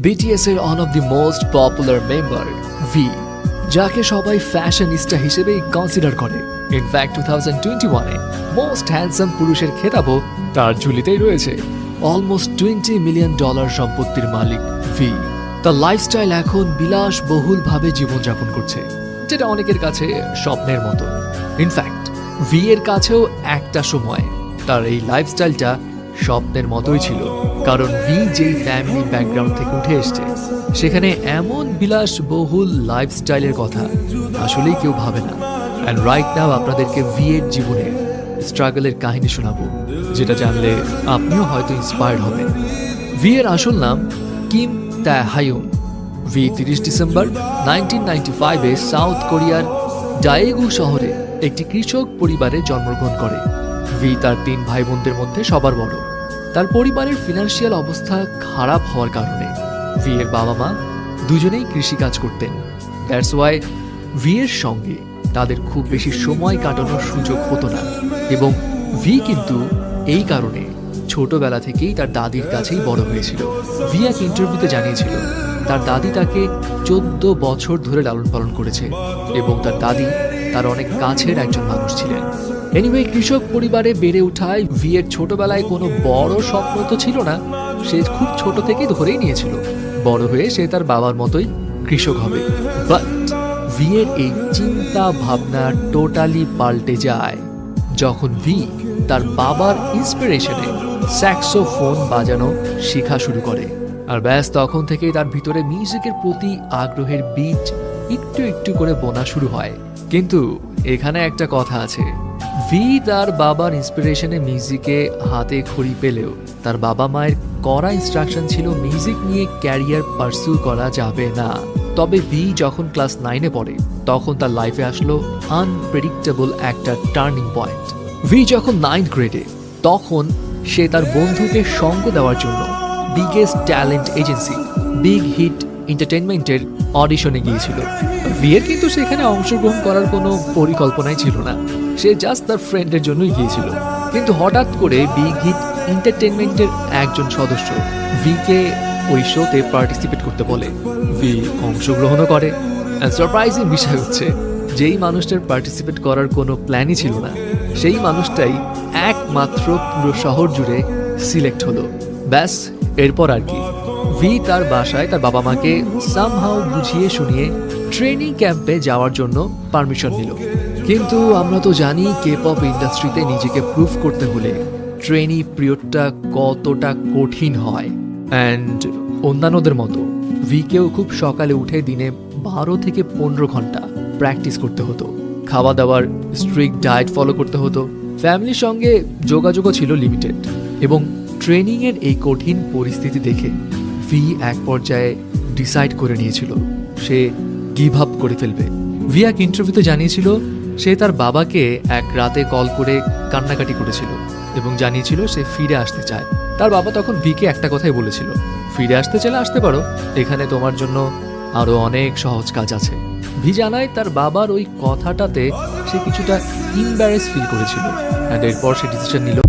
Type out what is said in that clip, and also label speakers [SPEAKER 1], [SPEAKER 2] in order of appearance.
[SPEAKER 1] BTS এর one of the most popular member V, যাকে সবাই ফ্যাশনিস্টা হিসেবেই কনসিডার করে। ইনফ্যাক্ট 2021-এ মোস্ট হ্যান্ডসাম পুরুষের খেতাবও তার ঝুলিতেই রয়েছে। অলমোস্ট $20 মিলিয়ন সম্পত্তির মালিক ভি। তার লাইফস্টাইল এখন বিলাসবহুলভাবে জীবনযাপন করছে, যেটা অনেকের কাছে স্বপ্নের মতো। ইনফ্যাক্ট ভি এর কাছেও একটা সময় তার এই লাইফস্টাইলটা স্বপ্নের মতোই ছিল, কারণ ভি যেই ফ্যামিলি ব্যাকগ্রাউন্ড থেকে উঠে এসছে সেখানে এমন বিলাসবহুল লাইফস্টাইলের কথা আসলেই কেউ ভাবে না। অ্যান্ড রাইট নাও আপনাদেরকে ভি এর জীবনের স্ট্রাগলের কাহিনী শোনাবো, যেটা জানলে আপনিও হয়তো ইন্সপায়ার্ড হবেন। ভি এর আসল নাম কিম তাহায়ুন। ভি 30 ডিসেম্বর 1995-এ সাউথ কোরিয়ার ডায়েগু শহরে একটি কৃষক পরিবারে জন্মগ্রহণ করে। ভি তার 3 ভাই বোনদের মধ্যে সবার বড়। তার পরিবারের ফিনান্সিয়াল অবস্থা খারাপ হওয়ার কারণে ভি এর বাবা মা দুজনেই কৃষিকাজ করতেন। দ্যাটস ওয়াই ভি এর সঙ্গে তাদের খুব বেশি সময় কাটানোর সুযোগ হতো না, এবং ভি কিন্তু এই কারণে ছোটবেলা থেকেই তার দাদির কাছেই বড় হয়েছিল। ভি এক ইন্টারভিউতে জানিয়েছিল তার দাদি তাকে 14 বছর ধরে লালন পালন করেছে, এবং তার দাদি তার অনেক কাছের একজন মানুষ ছিলেন। এনিওয়ে, কৃষক পরিবারে বেড়ে ওঠায় ভি এর ছোটবেলায় কোনো বড় স্বপ্ন তো ছিল না। সে খুব ছোট থেকেই ধরেই নিয়েছিল বড় হয়ে সে তার বাবার মতোই কৃষক হবে। বাট ভি এর এই চিন্তা ভাবনা টোটালি পাল্টে যায় যখন ভি তার বাবার ইন্সপিরেশনে স্যাক্সোফোন বাজানো শেখা শুরু করে। আর ব্যাস তখন থেকেই তার ভিতরে মিউজিকের প্রতি আগ্রহের বীজ একটু একটু করে বোনা শুরু হয়। কিন্তু এখানে একটা কথা আছে, ভি তার বাবার ইন্সপিরেশনে মিউজিকে হাতে খড়ি পেলেও তার বাবা মায়ের কড়া ইনস্ট্রাকশন ছিল মিউজিক নিয়ে ক্যারিয়ার পার্সু করা যাবে না। তবে ভি যখন ক্লাস 9-এ পড়ে তখন তার লাইফে আসলো আনপ্রেডিক্টেবল একটা টার্নিং পয়েন্ট। ভি যখন 9th গ্রেডে, তখন সে তার বন্ধুকে সঙ্গ দেওয়ার জন্য biggest talent agency big hit এন্টারটেইনমেন্টের অডিশনে গিয়েছিল। ভি এর কিন্তু সেখানে অংশগ্রহণ করার কোনো পরিকল্পনাই ছিল না, সে জাস্ট তার ফ্রেন্ডের জন্যই গিয়েছিল। কিন্তু হঠাৎ করে বিগ হিট এন্টারটেইনমেন্টের একজন সদস্য ভিকে ওই শোতে পার্টিসিপেট করতে বলে। ভি অংশগ্রহণও করে। সারপ্রাইজিং বিষয় হচ্ছে, যেই মানুষটার পার্টিসিপেট করার কোনো প্ল্যানই ছিল না, সেই মানুষটাই একমাত্র পুরো শহর জুড়ে সিলেক্ট হলো। ব্যাস এরপর আর কি, ভি তার বাসায় তার বাবা মাকে সামহাউ বুঝিয়ে শুনিয়ে ট্রেনিং ক্যাম্পে যাওয়ার জন্য পারমিশন নিল। কিন্তু আমরা তো জানি কে-পপ ইন্ডাস্ট্রিতে নিজেকে প্রুভ করতে হলে ট্রেনি পিরিয়ডটা কতটা কঠিন হয়। অ্যান্ড অন্যান্যদের মতো ভিকেও খুব সকালে উঠে দিনে 12 থেকে 15 ঘন্টা প্র্যাকটিস করতে হতো। খাওয়া দাওয়ার স্ট্রিক্ট ডায়েট ফলো করতে হতো। ফ্যামিলির সঙ্গে যোগাযোগও ছিল লিমিটেড। এবং ট্রেনিংয়ের এই কঠিন পরিস্থিতি দেখে ভি এক পর্যায়ে ডিসাইড করে নিয়েছিল সে গিভ আপ করে ফেলবে। ভি এক ইন্টারভিউতে জানিয়েছিল সে তার বাবাকে এক রাতে কল করে কান্নাকাটি করেছিল এবং জানিয়েছিল সে ফিরে আসতে চায়। তার বাবা তখন ভিকে একটা কথাই বলেছিল, ফিরে আসতে চাইলে আসতে পারো, এখানে তোমার জন্য আরো অনেক সহজ কাজ আছে। ভি জানায় তার বাবার ওই কথাটাতে সে কিছুটা ইম্বারেস ফিল করেছিল, অ্যান্ড এরপর সে ডিসিশন নিল